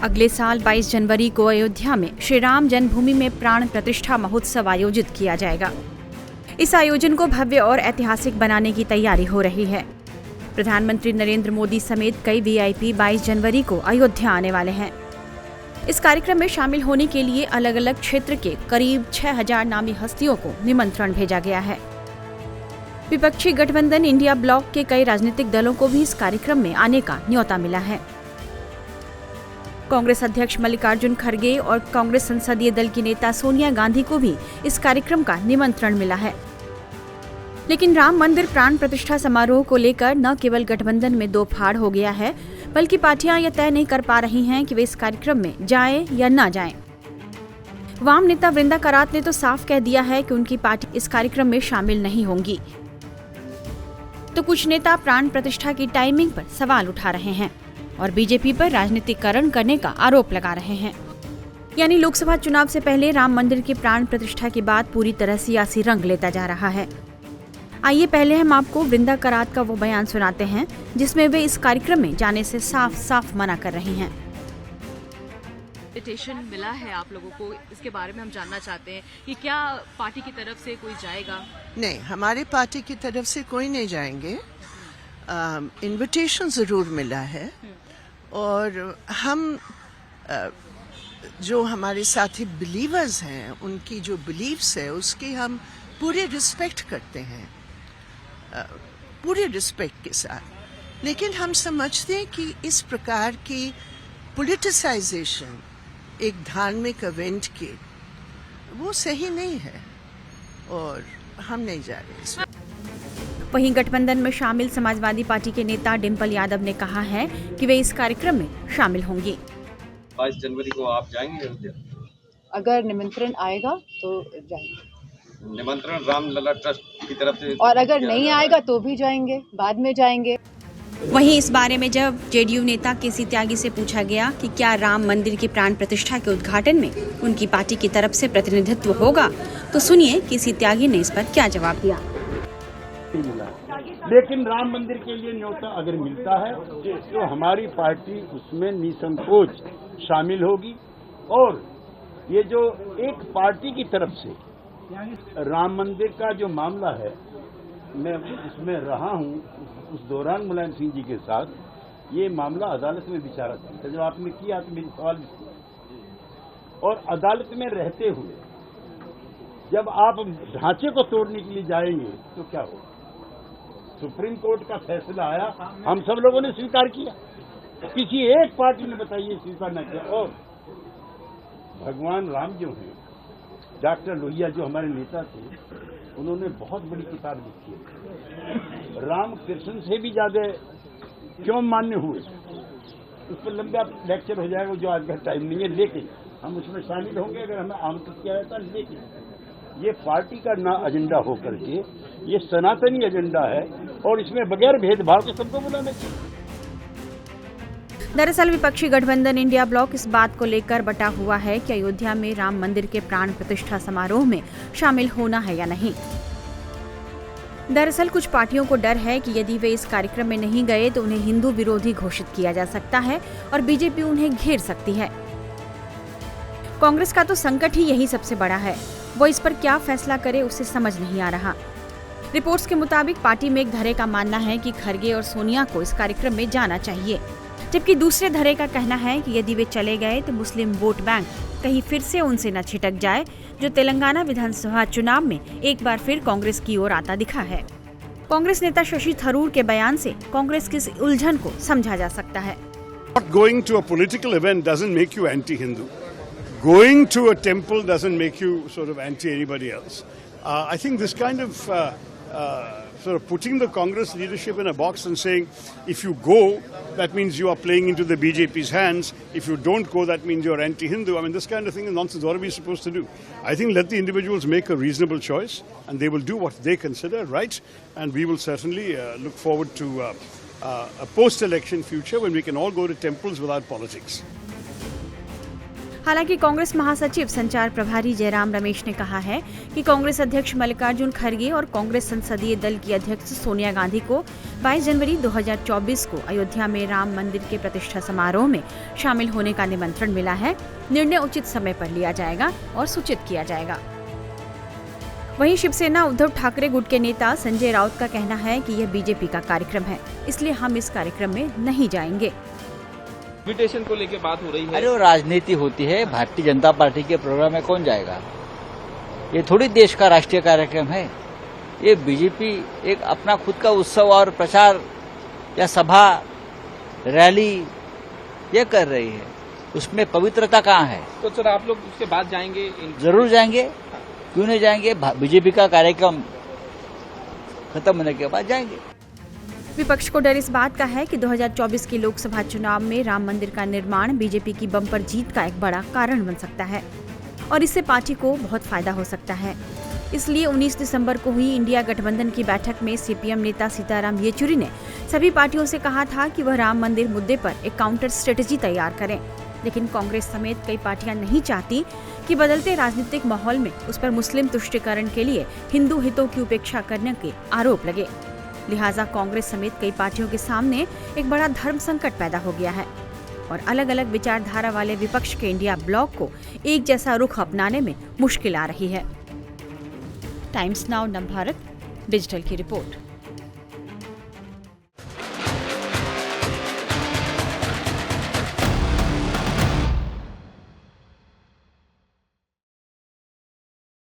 अगले साल 22 जनवरी को अयोध्या में श्री राम जन्मभूमि में प्राण प्रतिष्ठा महोत्सव आयोजित किया जाएगा। इस आयोजन को भव्य और ऐतिहासिक बनाने की तैयारी हो रही है। प्रधानमंत्री नरेंद्र मोदी समेत कई वीआईपी 22 जनवरी को अयोध्या आने वाले हैं। इस कार्यक्रम में शामिल होने के लिए अलग अलग क्षेत्र के करीब 6000 नामी हस्तियों को निमंत्रण भेजा गया है। विपक्षी गठबंधन इंडिया ब्लॉक के कई राजनीतिक दलों को भी इस कार्यक्रम में आने का न्योता मिला है। कांग्रेस अध्यक्ष मल्लिकार्जुन खड़गे और कांग्रेस संसदीय दल की नेता सोनिया गांधी को भी इस कार्यक्रम का निमंत्रण मिला है। लेकिन राम मंदिर प्राण प्रतिष्ठा समारोह को लेकर न केवल गठबंधन में दो फाड़ हो गया है, बल्कि पार्टियां यह तय नहीं कर पा रही हैं कि वे इस कार्यक्रम में जाएं या न जाएं। वाम नेता वृंदा करात ने तो साफ कह दिया है कि उनकी पार्टी इस कार्यक्रम में शामिल नहीं होंगी। तो कुछ नेता प्राण प्रतिष्ठा की टाइमिंग पर सवाल उठा रहे हैं और बीजेपी पर राजनीतिकरण करने का आरोप लगा रहे हैं। यानी लोकसभा चुनाव से पहले राम मंदिर की प्राण प्रतिष्ठा की बात पूरी तरह सियासी रंग लेता जा रहा है। आइए पहले हम आपको वृंदा करात का वो बयान सुनाते हैं जिसमें वे इस कार्यक्रम में जाने से साफ साफ मना कर रही हैं। इन्विटेशन मिला है आप लोगों को, इसके बारे में हम जानना चाहते हैं कि क्या पार्टी की तरफ से कोई जाएगा? नहीं, हमारी पार्टी की तरफ से कोई नहीं जाएंगे। इन्विटेशन जरूर मिला है और हम जो हमारे साथी बिलीवर्स हैं उनकी जो बिलीव्स है उसकी हम पूरे रिस्पेक्ट करते हैं, पूरे रिस्पेक्ट के साथ। लेकिन हम समझते हैं कि इस प्रकार की पॉलिटिसाइजेशन एक धार्मिक इवेंट की वो सही नहीं है और हम नहीं जा रहे इसमें। वहीं गठबंधन में शामिल समाजवादी पार्टी के नेता डिम्पल यादव ने कहा है कि वे इस कार्यक्रम में शामिल होंगी। 22 जनवरी को आप जाएंगे अयोध्या? अगर निमंत्रण आएगा तो जाएंगे। निमंत्रण रामलला ट्रस्ट की तरफ से, और अगर नहीं आएगा तो भी जाएंगे, बाद में जाएंगे। वहीं इस बारे में जब जेडीयू नेता केसी त्यागी से पूछा गया कि क्या राम मंदिर की प्राण प्रतिष्ठा के उद्घाटन में उनकी पार्टी की तरफ से प्रतिनिधित्व होगा, तो सुनिए केसी त्यागी ने इस पर क्या जवाब दिया। लेकिन राम मंदिर के लिए न्योता अगर मिलता है तो हमारी पार्टी उसमें निसंकोच शामिल होगी। और ये जो एक पार्टी की तरफ से राम मंदिर का जो मामला है, मैं उसमें रहा हूं, उस दौरान मुलायम सिंह जी के साथ ये मामला अदालत में विचारा था। जब आपने किया तो मेरी सवाल और अदालत में रहते हुए जब आप ढांचे को तोड़ने के लिए जाएंगे तो क्या होगा? सुप्रीम कोर्ट का फैसला आया, हम सब लोगों ने स्वीकार किया, किसी एक पार्टी ने बताइए स्वीकार न किया। और भगवान राम जो हैं, डॉक्टर लोहिया जो हमारे नेता थे, उन्होंने बहुत बड़ी किताब लिखी है। राम कृष्ण से भी ज्यादा क्यों मान्य हुए, उस पर लंबा लेक्चर हो जाएगा जो आज का टाइम नहीं है। लेकिन हम उसमें शामिल होंगे अगर हमें आमंत्रित किया जाता। लेकिन ये पार्टी का ना एजेंडा होकर के ये सनातनी एजेंडा है और इसमें बगैर भेदभाव के सबको बुलाना चाहिए। दरअसल विपक्षी गठबंधन इंडिया ब्लॉक इस बात को लेकर बटा हुआ है कि अयोध्या में राम मंदिर के प्राण प्रतिष्ठा समारोह में शामिल होना है या नहीं। दरअसल कुछ पार्टियों को डर है कि यदि वे इस कार्यक्रम में नहीं गए तो उन्हें हिंदू विरोधी घोषित किया जा सकता है और बीजेपी उन्हें घेर सकती है। कांग्रेस का तो संकट ही यही सबसे बड़ा है, वो इस पर क्या फैसला करे उसे समझ नहीं आ रहा। रिपोर्ट्स के मुताबिक पार्टी में एक धड़े का मानना है कि खड़गे और सोनिया को इस कार्यक्रम में जाना चाहिए, जबकि दूसरे धड़े का कहना है कि यदि वे चले गए तो मुस्लिम वोट बैंक कहीं फिर से उनसे न छिटक जाए, जो तेलंगाना विधानसभा चुनाव में एक बार फिर कांग्रेस की ओर आता दिखा है। कांग्रेस नेता शशि थरूर के बयान से कांग्रेस की इस उलझन को समझा जा सकता है। Going to a political event doesn't make you anti-Hindu. Going to a temple doesn't make you sort of anti anybody else. I think this kind of sort of putting the Congress leadership in a box and saying, if you go, that means you are playing into the BJP's hands. If you don't go, that means you're anti-Hindu. I mean, this kind of thing is nonsense. What are we supposed to do? I think let the individuals make a reasonable choice, and they will do what they consider right. And we will certainly look forward to a post-election future when we can all go to temples without politics. हालांकि कांग्रेस महासचिव संचार प्रभारी जयराम रमेश ने कहा है कि कांग्रेस अध्यक्ष मल्लिकार्जुन खड़गे और कांग्रेस संसदीय दल की अध्यक्ष सोनिया गांधी को 22 जनवरी 2024 को अयोध्या में राम मंदिर के प्रतिष्ठा समारोह में शामिल होने का निमंत्रण मिला है। निर्णय उचित समय पर लिया जाएगा और सूचित किया जाएगा। वहीं शिवसेना उद्धव ठाकरे गुट के नेता संजय राउत का कहना है कि यह बीजेपी का कार्यक्रम है, इसलिए हम इस कार्यक्रम में नहीं जाएंगे। इन्विटेशन को लेकर बात हो रही है। अरे वो राजनीति होती है, भारतीय जनता पार्टी के प्रोग्राम में कौन जाएगा? ये थोड़ी देश का राष्ट्रीय कार्यक्रम है। ये बीजेपी एक अपना खुद का उत्सव और प्रचार या सभा रैली ये कर रही है, उसमें पवित्रता कहाँ है? तो सर आप लोग उसके बाद जाएंगे? जरूर जाएंगे, क्यों नहीं जाएंगे? बीजेपी का कार्यक्रम खत्म होने के बाद जाएंगे। विपक्ष को डर इस बात का है कि 2024 के लोकसभा चुनाव में राम मंदिर का निर्माण बीजेपी की बम्पर जीत का एक बड़ा कारण बन सकता है और इससे पार्टी को बहुत फायदा हो सकता है। इसलिए 19 दिसंबर को हुई इंडिया गठबंधन की बैठक में सीपीएम नेता सीताराम येचुरी ने सभी पार्टियों से कहा था कि वह राम मंदिर मुद्दे पर एक काउंटर स्ट्रेटेजी तैयार करें। लेकिन कांग्रेस समेत कई पार्टियां नहीं चाहती कि बदलते राजनीतिक माहौल में उस पर मुस्लिम तुष्टीकरण के लिए हिंदू हितों की उपेक्षा करने के आरोप लगे। लिहाजा कांग्रेस समेत कई पार्टियों के सामने एक बड़ा धर्म संकट पैदा हो गया है और अलग अलग विचारधारा वाले विपक्ष के इंडिया ब्लॉक को एक जैसा रुख अपनाने में मुश्किल आ रही है। टाइम्स नाउ नवभारत डिजिटल की रिपोर्ट।